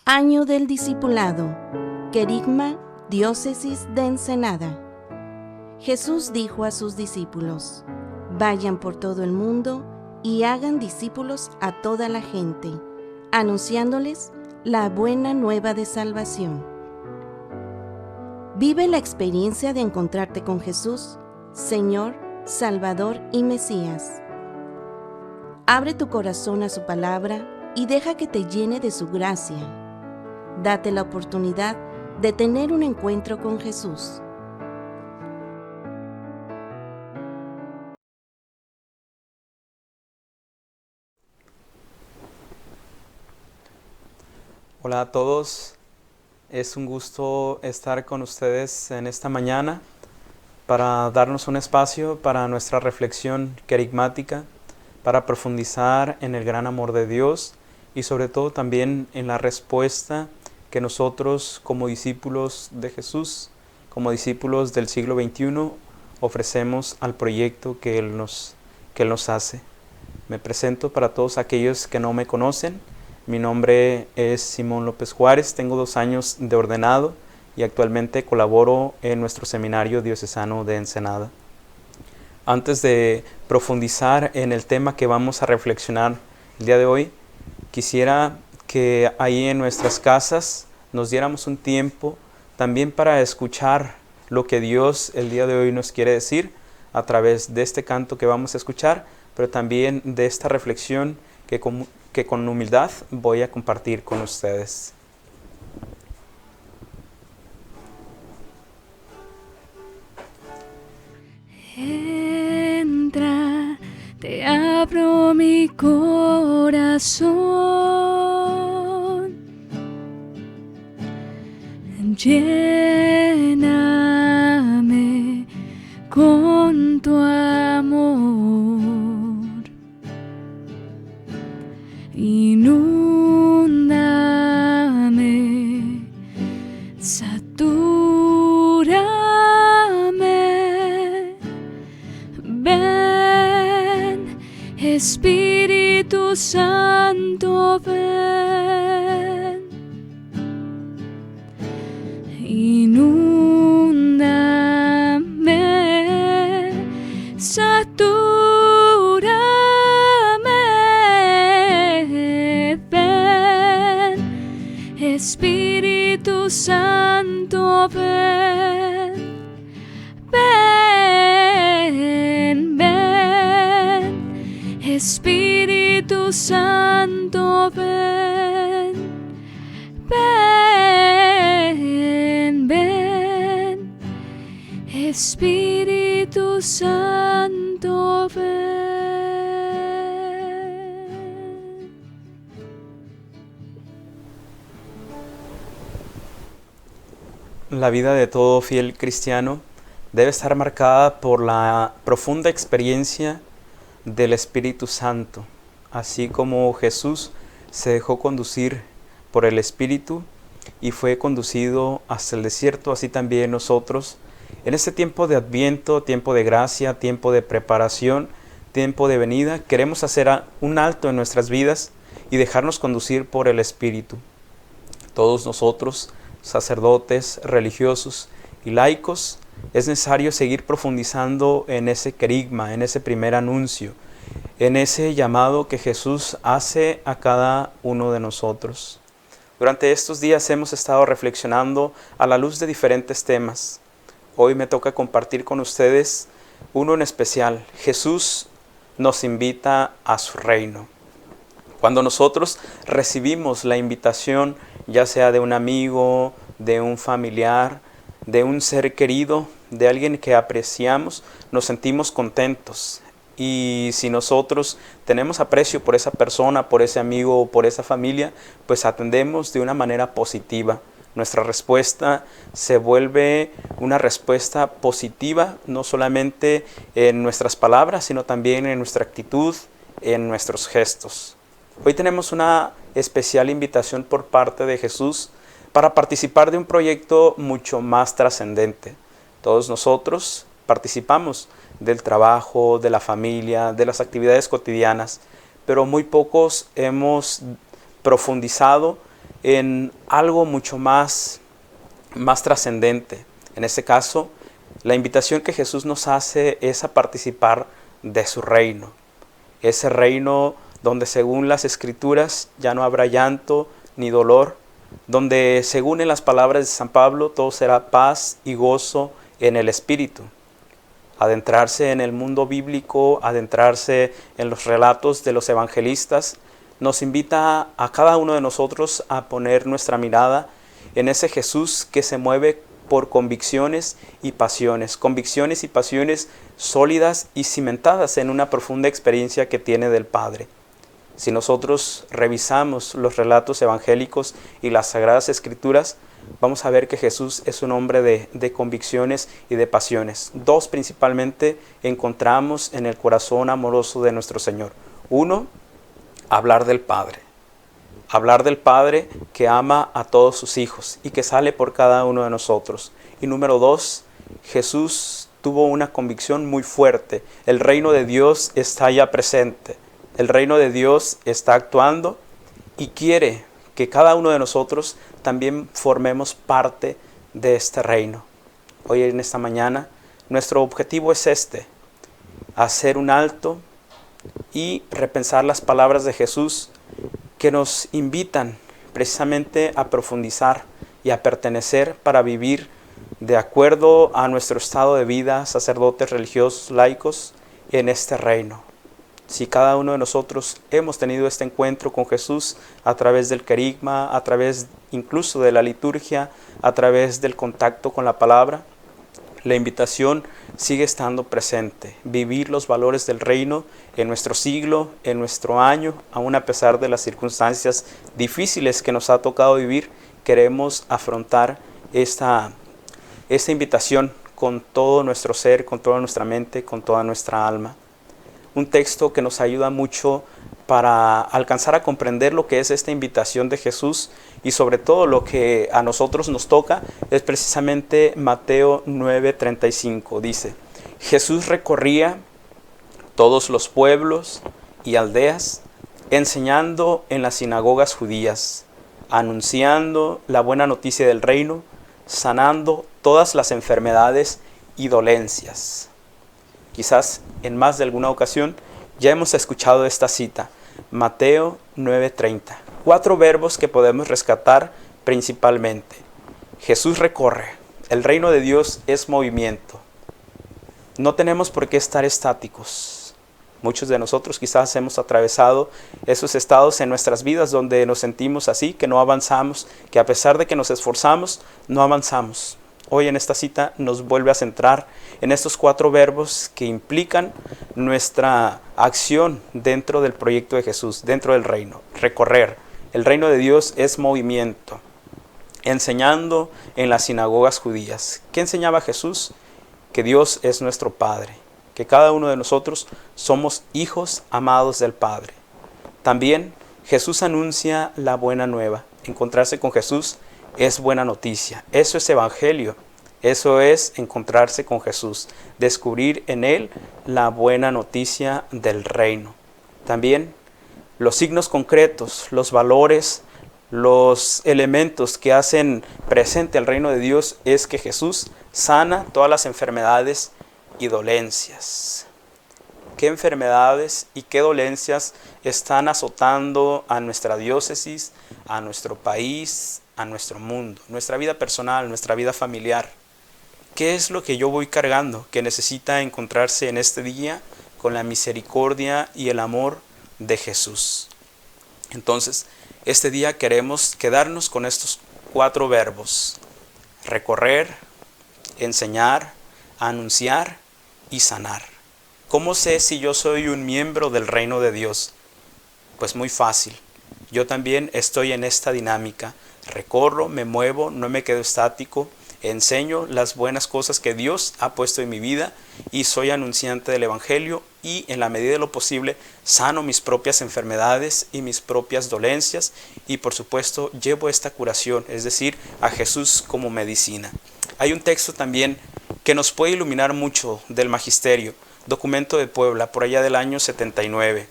Año del Discipulado. Querigma, Diócesis de Ensenada. Jesús dijo a sus discípulos: vayan por todo el mundo y hagan discípulos a toda la gente, anunciándoles la buena nueva de salvación. Vive la experiencia de encontrarte con Jesús, Señor, Salvador y Mesías. Abre tu corazón a su palabra y deja que te llene de su gracia. Date la oportunidad de tener un encuentro con Jesús. Hola a todos, es un gusto estar con ustedes en esta mañana para darnos un espacio para nuestra reflexión querigmática, para profundizar en el gran amor de Dios y sobre todo también en la respuesta que nosotros como discípulos de Jesús, como discípulos del siglo XXI, ofrecemos al proyecto que Él nos hace. Me presento para todos aquellos que no me conocen. Mi nombre es Simón López Juárez, tengo 2 años de ordenado y actualmente colaboro en nuestro seminario diocesano de Ensenada. Antes de profundizar en el tema que vamos a reflexionar el día de hoy, quisiera que ahí en nuestras casas nos diéramos un tiempo también para escuchar lo que Dios el día de hoy nos quiere decir a través de este canto que vamos a escuchar, pero también de esta reflexión que con humildad voy a compartir con ustedes. Entra, te abro mi corazón, lléname con tu amor, inúndame, satúrame, ven, Espíritu Santo, ven, inúndame, satúrame, ven, Espíritu Santo, ven, ven, ven, Espíritu Santo, ven, ven, ven, Espíritu Santo, ven. La vida de todo fiel cristiano debe estar marcada por la profunda experiencia del Espíritu Santo. Así como Jesús se dejó conducir por el Espíritu y fue conducido hasta el desierto, así también nosotros, en este tiempo de Adviento, tiempo de gracia, tiempo de preparación, tiempo de venida, queremos hacer un alto en nuestras vidas y dejarnos conducir por el Espíritu. Todos nosotros, sacerdotes, religiosos y laicos, es necesario seguir profundizando en ese querigma, en ese primer anuncio, en ese llamado que Jesús hace a cada uno de nosotros. Durante estos días hemos estado reflexionando a la luz de diferentes temas. Hoy me toca compartir con ustedes uno en especial. Jesús nos invita a su reino. Cuando nosotros recibimos la invitación, ya sea de un amigo, de un familiar, de un ser querido, de alguien que apreciamos, nos sentimos contentos. Y si nosotros tenemos aprecio por esa persona, por ese amigo o por esa familia, pues atendemos de una manera positiva. Nuestra respuesta se vuelve una respuesta positiva, no solamente en nuestras palabras, sino también en nuestra actitud, en nuestros gestos. Hoy tenemos una especial invitación por parte de Jesús para participar de un proyecto mucho más trascendente. Todos nosotros participamos del trabajo, de la familia, de las actividades cotidianas, pero muy pocos hemos profundizado en algo mucho más trascendente. En este caso, la invitación que Jesús nos hace es a participar de su reino. Ese reino donde según las Escrituras ya no habrá llanto ni dolor, donde según en las palabras de San Pablo todo será paz y gozo en el Espíritu. Adentrarse en el mundo bíblico, adentrarse en los relatos de los evangelistas, nos invita a cada uno de nosotros a poner nuestra mirada en ese Jesús que se mueve por convicciones y pasiones sólidas y cimentadas en una profunda experiencia que tiene del Padre. Si nosotros revisamos los relatos evangélicos y las Sagradas Escrituras, vamos a ver que Jesús es un hombre de convicciones y de pasiones. Dos principalmente encontramos en el corazón amoroso de nuestro Señor. Uno, hablar del Padre. Hablar del Padre que ama a todos sus hijos y que sale por cada uno de nosotros. Y número dos, Jesús tuvo una convicción muy fuerte. El reino de Dios está ya presente. El reino de Dios está actuando y quiere que cada uno de nosotros también formemos parte de este reino. Hoy en esta mañana nuestro objetivo es hacer un alto y repensar las palabras de Jesús que nos invitan precisamente a profundizar y a pertenecer para vivir de acuerdo a nuestro estado de vida, sacerdotes, religiosos, laicos, en este reino. Si cada uno de nosotros hemos tenido este encuentro con Jesús a través del querigma, a través incluso de la liturgia, a través del contacto con la palabra, la invitación sigue estando presente. Vivir los valores del reino en nuestro siglo, en nuestro año, aún a pesar de las circunstancias difíciles que nos ha tocado vivir, queremos afrontar esta invitación con todo nuestro ser, con toda nuestra mente, con toda nuestra alma. Un texto que nos ayuda mucho para alcanzar a comprender lo que es esta invitación de Jesús y sobre todo lo que a nosotros nos toca es precisamente Mateo 9:35. Dice, Jesús recorría todos los pueblos y aldeas, enseñando en las sinagogas judías, anunciando la buena noticia del reino, sanando todas las enfermedades y dolencias. Quizás en más de alguna ocasión ya hemos escuchado esta cita, Mateo 9:30. 4 verbos que podemos rescatar principalmente. Jesús recorre. El reino de Dios es movimiento. No tenemos por qué estar estáticos. Muchos de nosotros quizás hemos atravesado esos estados en nuestras vidas donde nos sentimos así, que no avanzamos, que a pesar de que nos esforzamos, no avanzamos. Hoy en esta cita nos vuelve a centrar en estos 4 verbos que implican nuestra acción dentro del proyecto de Jesús, dentro del reino. Recorrer. El reino de Dios es movimiento. Enseñando en las sinagogas judías. ¿Qué enseñaba Jesús? Que Dios es nuestro Padre, que cada uno de nosotros somos hijos amados del Padre. También Jesús anuncia la buena nueva. Encontrarse con Jesús es buena noticia. Eso es evangelio. Eso es encontrarse con Jesús. Descubrir en Él la buena noticia del reino. También los signos concretos, los valores, los elementos que hacen presente al reino de Dios es que Jesús sana todas las enfermedades y dolencias. ¿Qué enfermedades y qué dolencias están azotando a nuestra diócesis, a nuestro país, a nuestro mundo, nuestra vida personal, nuestra vida familiar? ¿Qué es lo que yo voy cargando que necesita encontrarse en este día con la misericordia y el amor de Jesús? Entonces, este día queremos quedarnos con estos 4 verbos: recorrer, enseñar, anunciar y sanar. ¿Cómo sé si yo soy un miembro del reino de Dios? Pues muy fácil. Yo también estoy en esta dinámica. Recorro, me muevo, no me quedo estático, enseño las buenas cosas que Dios ha puesto en mi vida y soy anunciante del evangelio y en la medida de lo posible sano mis propias enfermedades y mis propias dolencias y por supuesto llevo esta curación, es decir, a Jesús como medicina. Hay un texto también que nos puede iluminar mucho del magisterio, documento de Puebla, por allá del año 79.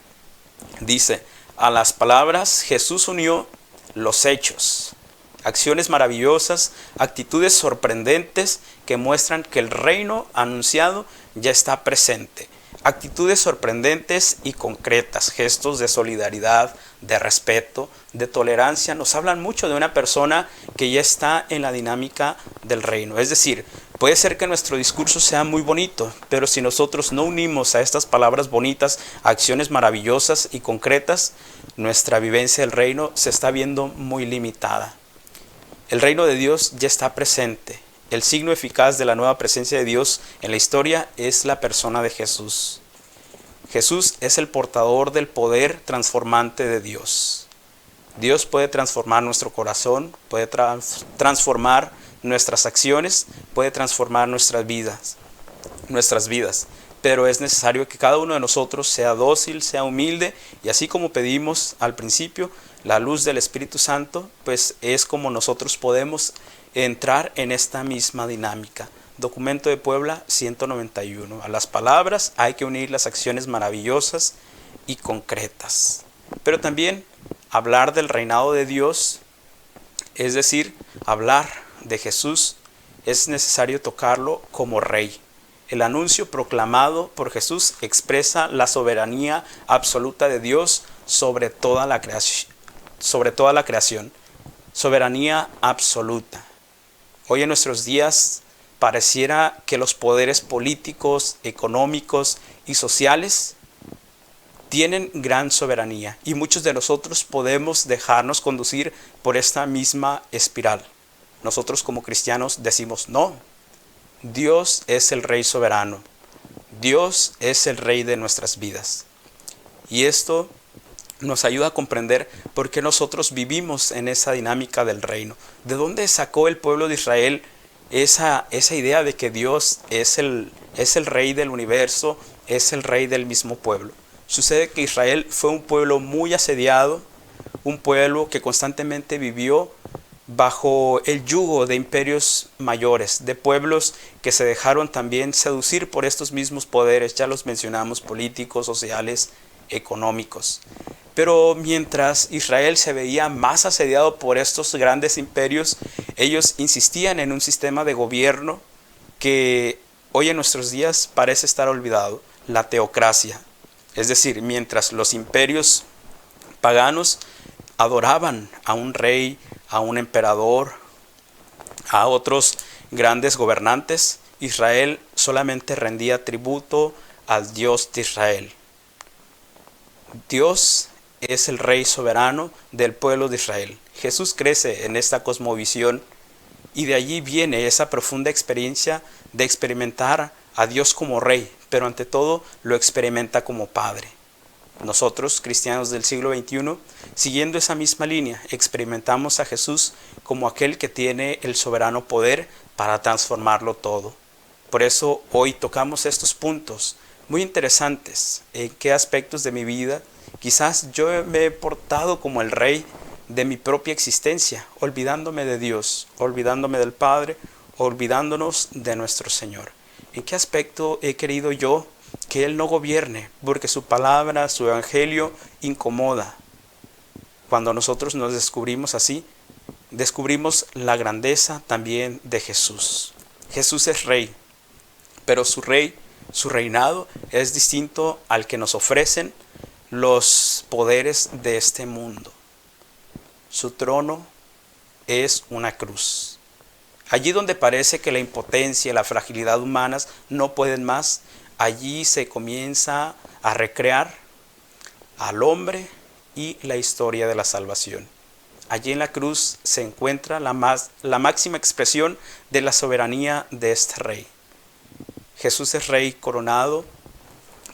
Dice, a las palabras Jesús unió los hechos. Acciones maravillosas, actitudes sorprendentes que muestran que el reino anunciado ya está presente. Actitudes sorprendentes y concretas, gestos de solidaridad, de respeto, de tolerancia, nos hablan mucho de una persona que ya está en la dinámica del reino. Es decir, puede ser que nuestro discurso sea muy bonito, pero si nosotros no unimos a estas palabras bonitas acciones maravillosas y concretas, nuestra vivencia del reino se está viendo muy limitada. El reino de Dios ya está presente. El signo eficaz de la nueva presencia de Dios en la historia es la persona de Jesús. Jesús es el portador del poder transformante de Dios. Dios puede transformar nuestro corazón, puede transformar nuestras acciones, puede transformar nuestras vidas. Pero es necesario que cada uno de nosotros sea dócil, sea humilde, y así como pedimos al principio la luz del Espíritu Santo, pues es como nosotros podemos entrar en esta misma dinámica. Documento de Puebla 191. A las palabras hay que unir las acciones maravillosas y concretas. Pero también hablar del reinado de Dios, es decir, hablar de Jesús, es necesario tocarlo como rey. El anuncio proclamado por Jesús expresa la soberanía absoluta de Dios sobre toda la creación. Soberanía absoluta. Hoy en nuestros días pareciera que los poderes políticos, económicos y sociales tienen gran soberanía, y muchos de nosotros podemos dejarnos conducir por esta misma espiral. Nosotros como cristianos decimos no. Dios es el Rey soberano. Dios es el Rey de nuestras vidas. Y esto nos ayuda a comprender por qué nosotros vivimos en esa dinámica del reino. ¿De dónde sacó el pueblo de Israel esa idea de que Dios es el Rey del universo, es el Rey del mismo pueblo? Sucede que Israel fue un pueblo muy asediado, un pueblo que constantemente vivió bajo el yugo de imperios mayores, de pueblos que se dejaron también seducir por estos mismos poderes, ya los mencionamos, políticos, sociales, económicos. Pero mientras Israel se veía más asediado por estos grandes imperios, ellos insistían en un sistema de gobierno que hoy en nuestros días parece estar olvidado, la teocracia. Es decir, mientras los imperios paganos adoraban a un rey, a un emperador, a otros grandes gobernantes, Israel solamente rendía tributo al Dios de Israel. Dios es el Rey soberano del pueblo de Israel. Jesús crece en esta cosmovisión y de allí viene esa profunda experiencia de experimentar a Dios como Rey, pero ante todo lo experimenta como Padre. Nosotros, cristianos del siglo XXI, siguiendo esa misma línea, experimentamos a Jesús como aquel que tiene el soberano poder para transformarlo todo. Por eso hoy tocamos estos puntos muy interesantes. En qué aspectos de mi vida quizás yo me he portado como el rey de mi propia existencia, olvidándome de Dios, olvidándome del Padre, olvidándonos de nuestro Señor. ¿En qué aspecto he querido yo que Él no gobierne? Porque su palabra, su evangelio incomoda. Cuando nosotros nos descubrimos así, descubrimos la grandeza también de Jesús. Jesús es rey, pero su reinado es distinto al que nos ofrecen los poderes de este mundo. Su trono es una cruz. Allí donde parece que la impotencia y la fragilidad humanas no pueden más, allí se comienza a recrear al hombre y la historia de la salvación. Allí en la cruz se encuentra la máxima expresión de la soberanía de este rey. Jesús es rey coronado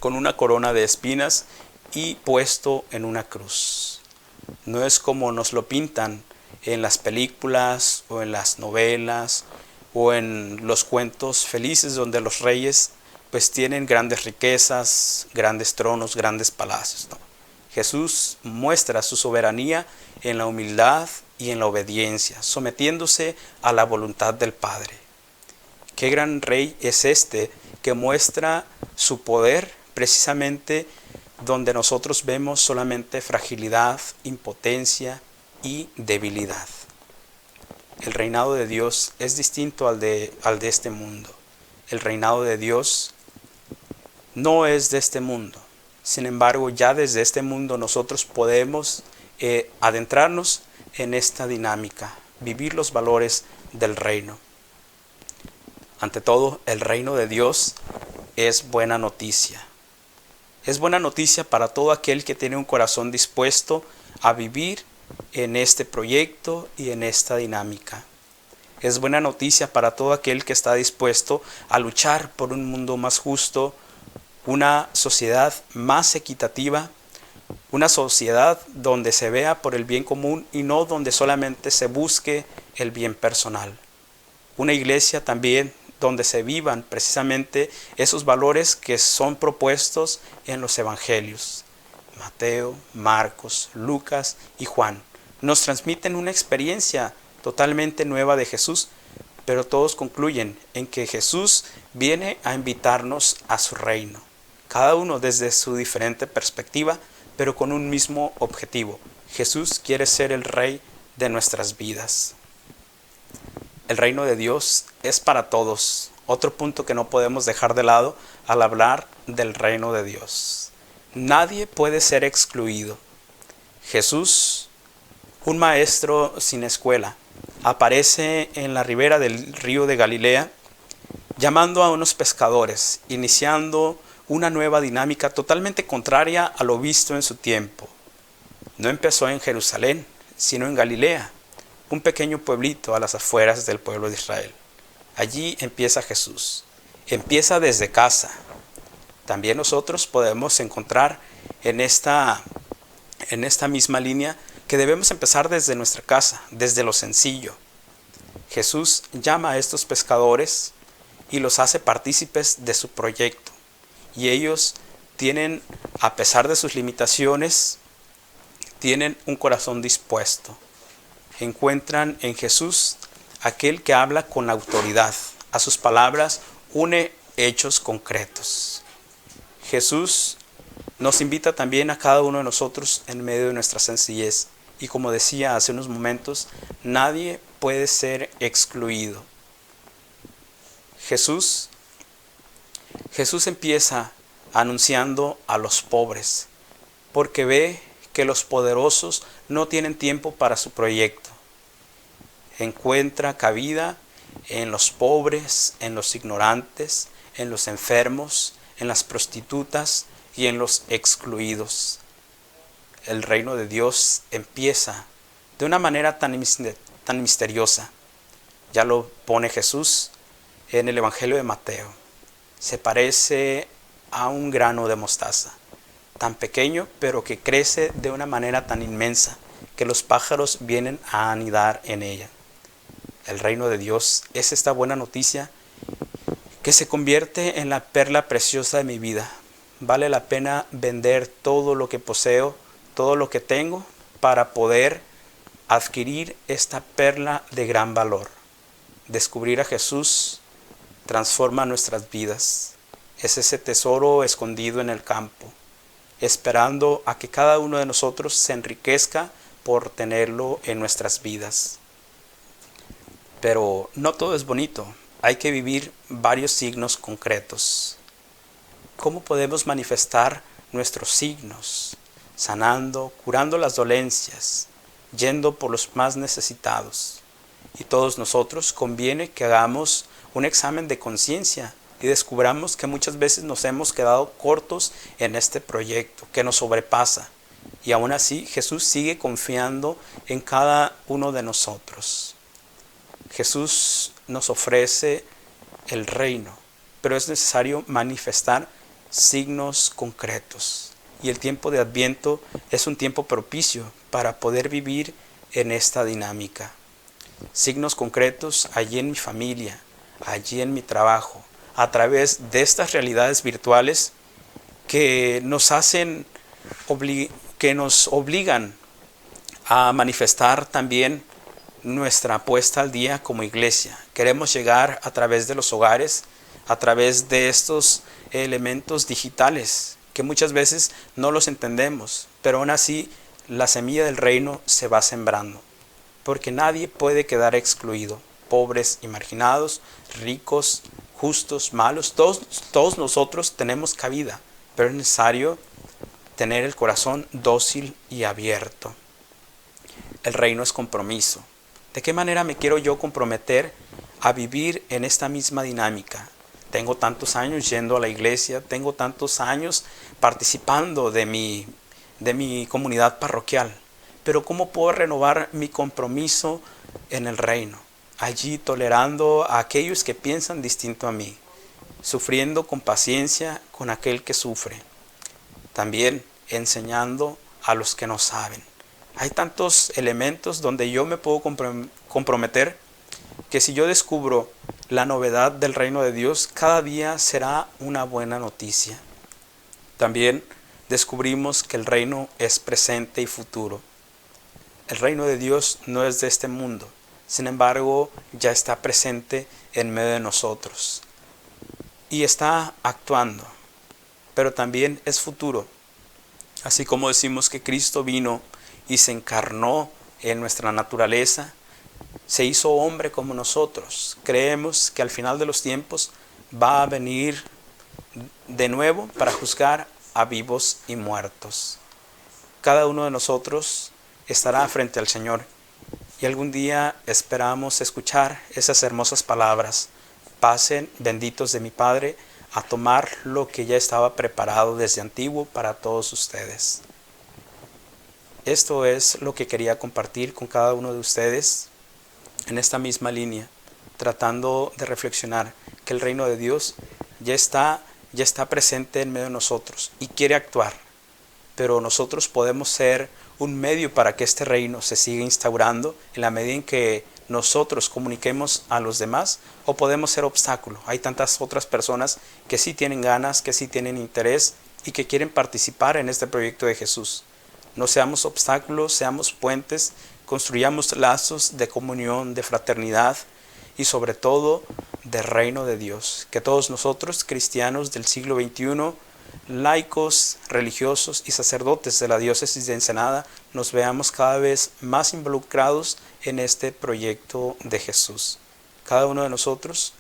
con una corona de espinas y puesto en una cruz. No es como nos lo pintan en las películas o en las novelas o en los cuentos felices donde los reyes pues tienen grandes riquezas, grandes tronos, grandes palacios, ¿no? Jesús muestra su soberanía en la humildad y en la obediencia, sometiéndose a la voluntad del Padre. Qué gran rey es este que muestra su poder precisamente donde nosotros vemos solamente fragilidad, impotencia y debilidad. El reinado de Dios es distinto al de este mundo. El reinado de Dios no es de este mundo. Sin embargo, ya desde este mundo nosotros podemos adentrarnos en esta dinámica, vivir los valores del reino. Ante todo, el reino de Dios es buena noticia. Es buena noticia para todo aquel que tiene un corazón dispuesto a vivir en este proyecto y en esta dinámica. Es buena noticia para todo aquel que está dispuesto a luchar por un mundo más justo, una sociedad más equitativa, una sociedad donde se vea por el bien común y no donde solamente se busque el bien personal. Una iglesia también donde se vivan precisamente esos valores que son propuestos en los evangelios. Mateo, Marcos, Lucas y Juan nos transmiten una experiencia totalmente nueva de Jesús, pero todos concluyen en que Jesús viene a invitarnos a su reino, cada uno desde su diferente perspectiva, pero con un mismo objetivo. Jesús quiere ser el rey de nuestras vidas. El reino de Dios es para todos. Otro punto que no podemos dejar de lado al hablar del reino de Dios. Nadie puede ser excluido. Jesús, un maestro sin escuela, aparece en la ribera del río de Galilea llamando a unos pescadores, iniciando una nueva dinámica totalmente contraria a lo visto en su tiempo. No empezó en Jerusalén, sino en Galilea, un pequeño pueblito a las afueras del pueblo de Israel. Allí empieza Jesús. Empieza desde casa. También nosotros podemos encontrar en esta misma línea que debemos empezar desde nuestra casa, desde lo sencillo. Jesús llama a estos pescadores y los hace partícipes de su proyecto. Y ellos tienen, a pesar de sus limitaciones, tienen un corazón dispuesto. Encuentran en Jesús aquel que habla con autoridad. A sus palabras une hechos concretos. Jesús nos invita también a cada uno de nosotros en medio de nuestra sencillez. Y como decía hace unos momentos, nadie puede ser excluido. Jesús empieza anunciando a los pobres, porque ve que los poderosos no tienen tiempo para su proyecto. Encuentra cabida en los pobres, en los ignorantes, en los enfermos, en las prostitutas y en los excluidos. El reino de Dios empieza de una manera tan misteriosa. Ya lo pone Jesús en el Evangelio de Mateo. Se parece a un grano de mostaza, tan pequeño pero que crece de una manera tan inmensa que los pájaros vienen a anidar en ella. El reino de Dios es esta buena noticia que se convierte en la perla preciosa de mi vida. Vale la pena vender todo lo que poseo, todo lo que tengo, para poder adquirir esta perla de gran valor. Descubrir a Jesús transforma nuestras vidas. Es ese tesoro escondido en el campo, esperando a que cada uno de nosotros se enriquezca por tenerlo en nuestras vidas. Pero no todo es bonito. Hay que vivir varios signos concretos. ¿Cómo podemos manifestar nuestros signos? Sanando, curando las dolencias, yendo por los más necesitados. Y todos nosotros conviene que hagamos un examen de conciencia y descubramos que muchas veces nos hemos quedado cortos en este proyecto, que nos sobrepasa. Y aún así Jesús sigue confiando en cada uno de nosotros. Jesús nos ofrece el reino, pero es necesario manifestar signos concretos. Y el tiempo de Adviento es un tiempo propicio para poder vivir en esta dinámica. Signos concretos allí en mi familia, allí en mi trabajo, a través de estas realidades virtuales que nos obligan a manifestar también nuestra puesta al día como iglesia. Queremos llegar a través de los hogares, a través de estos elementos digitales que muchas veces no los entendemos, pero aún así la semilla del reino se va sembrando, porque nadie puede quedar excluido, pobres y marginados, ricos, justos, malos, todos nosotros tenemos cabida, pero es necesario tener el corazón dócil y abierto. El reino es compromiso. ¿De qué manera me quiero yo comprometer a vivir en esta misma dinámica? Tengo tantos años yendo a la iglesia, tengo tantos años participando de mi comunidad parroquial, pero ¿cómo puedo renovar mi compromiso en el reino? Allí tolerando a aquellos que piensan distinto a mí, sufriendo con paciencia con aquel que sufre, también enseñando a los que no saben. Hay tantos elementos donde yo me puedo comprometer que si yo descubro la novedad del reino de Dios, cada día será una buena noticia. También descubrimos que el reino es presente y futuro. El reino de Dios no es de este mundo, sin embargo, ya está presente en medio de nosotros y está actuando, pero también es futuro. Así como decimos que Cristo vino y se encarnó en nuestra naturaleza, se hizo hombre como nosotros. Creemos que al final de los tiempos va a venir de nuevo para juzgar a vivos y muertos. Cada uno de nosotros estará frente al Señor y algún día esperamos escuchar esas hermosas palabras: pasen, benditos de mi Padre, a tomar lo que ya estaba preparado desde antiguo para todos ustedes. Esto es lo que quería compartir con cada uno de ustedes en esta misma línea, tratando de reflexionar que el reino de Dios ya está presente en medio de nosotros y quiere actuar, pero nosotros podemos ser un medio para que este reino se siga instaurando en la medida en que nosotros comuniquemos a los demás, o podemos ser obstáculo. Hay tantas otras personas que sí tienen ganas, que sí tienen interés y que quieren participar en este proyecto de Jesús. No seamos obstáculos, seamos puentes, construyamos lazos de comunión, de fraternidad y sobre todo del reino de Dios. Que todos nosotros, cristianos del siglo XXI, laicos, religiosos y sacerdotes de la diócesis de Ensenada, nos veamos cada vez más involucrados en este proyecto de Jesús. Cada uno de nosotros,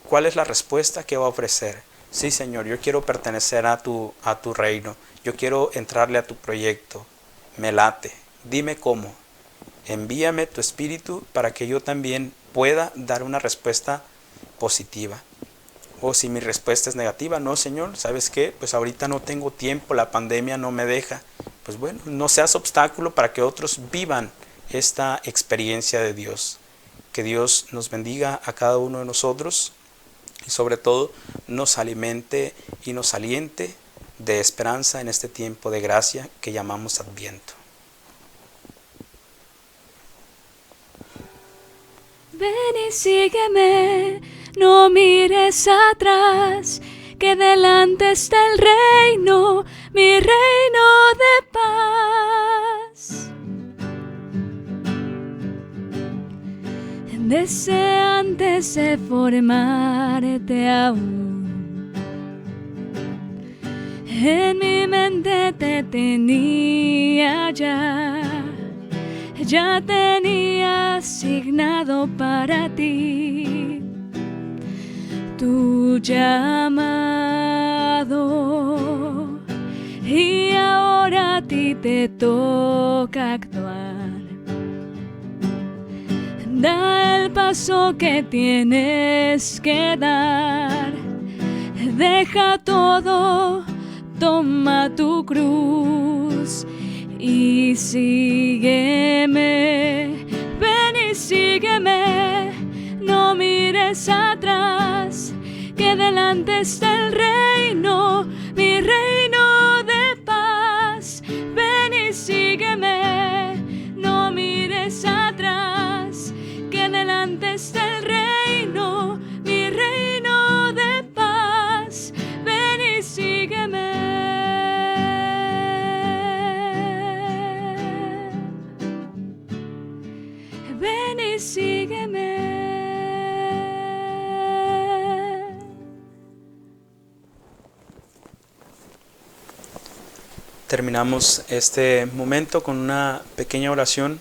¿cuál es la respuesta que va a ofrecer? Sí, Señor, yo quiero pertenecer a tu reino, yo quiero entrarle a tu proyecto, me late, dime cómo, envíame tu espíritu para que yo también pueda dar una respuesta positiva. O si mi respuesta es negativa: no, Señor, ¿sabes qué? Pues ahorita no tengo tiempo, la pandemia no me deja. Pues bueno, no seas obstáculo para que otros vivan esta experiencia de Dios. Que Dios nos bendiga a cada uno de nosotros y sobre todo nos alimente y nos aliente de esperanza en este tiempo de gracia que llamamos Adviento. Ven y sígueme, no mires atrás, que delante está el reino, mi reino de paz. Desde antes de formarte aún, en mi mente te tenía ya tenía asignado para ti tu llamado, y ahora a ti te toca actuar. Da el paso que tienes que dar, deja todo, toma tu cruz y sígueme. Ven y sígueme, no mires atrás, que delante está el reino, mi reino de paz. Ven y sígueme, no mires atrás, que delante está el reino, mi reino de paz. Ven y sígueme. Ven y sígueme. terminamos este momento con una pequeña oración,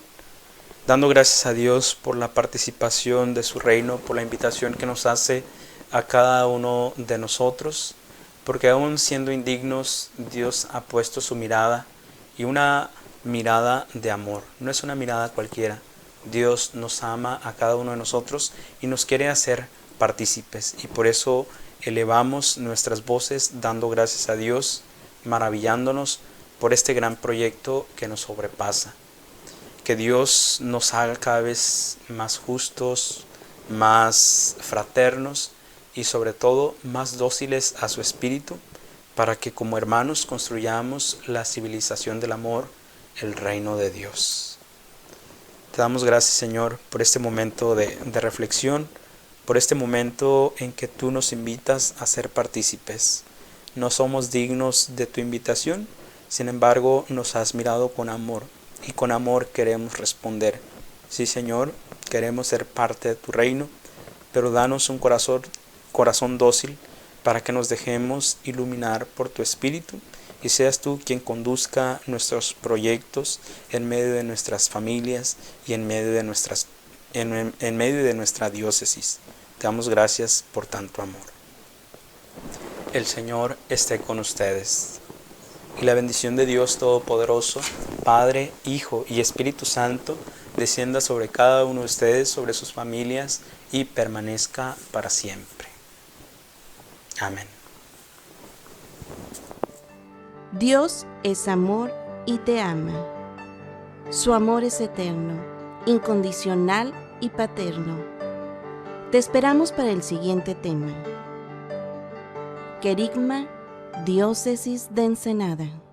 dando gracias a Dios por la participación de su reino, por la invitación que nos hace a cada uno de nosotros, porque aún siendo indignos, Dios ha puesto su mirada, y una mirada de amor. No es una mirada cualquiera. Dios nos ama a cada uno de nosotros y nos quiere hacer partícipes, y por eso elevamos nuestras voces dando gracias a Dios, maravillándonos por este gran proyecto que nos sobrepasa. Que Dios nos haga cada vez más justos, más fraternos y sobre todo más dóciles a su espíritu, para que como hermanos construyamos la civilización del amor, el reino de Dios. Te damos gracias, Señor, por este momento de reflexión, por este momento en que tú nos invitas a ser partícipes. No somos dignos de tu invitación, sin embargo nos has mirado con amor, y con amor queremos responder. Sí, Señor, queremos ser parte de tu reino, pero danos un corazón dócil para que nos dejemos iluminar por tu Espíritu y seas tú quien conduzca nuestros proyectos en medio de nuestras familias y en medio de nuestra diócesis. Te damos gracias por tanto amor. El Señor esté con ustedes. Y la bendición de Dios Todopoderoso, Padre, Hijo y Espíritu Santo, descienda sobre cada uno de ustedes, sobre sus familias, y permanezca para siempre. Amén. Dios es amor y te ama. Su amor es eterno, incondicional y paterno. Te esperamos para el siguiente tema. Querigma, Diócesis de Ensenada.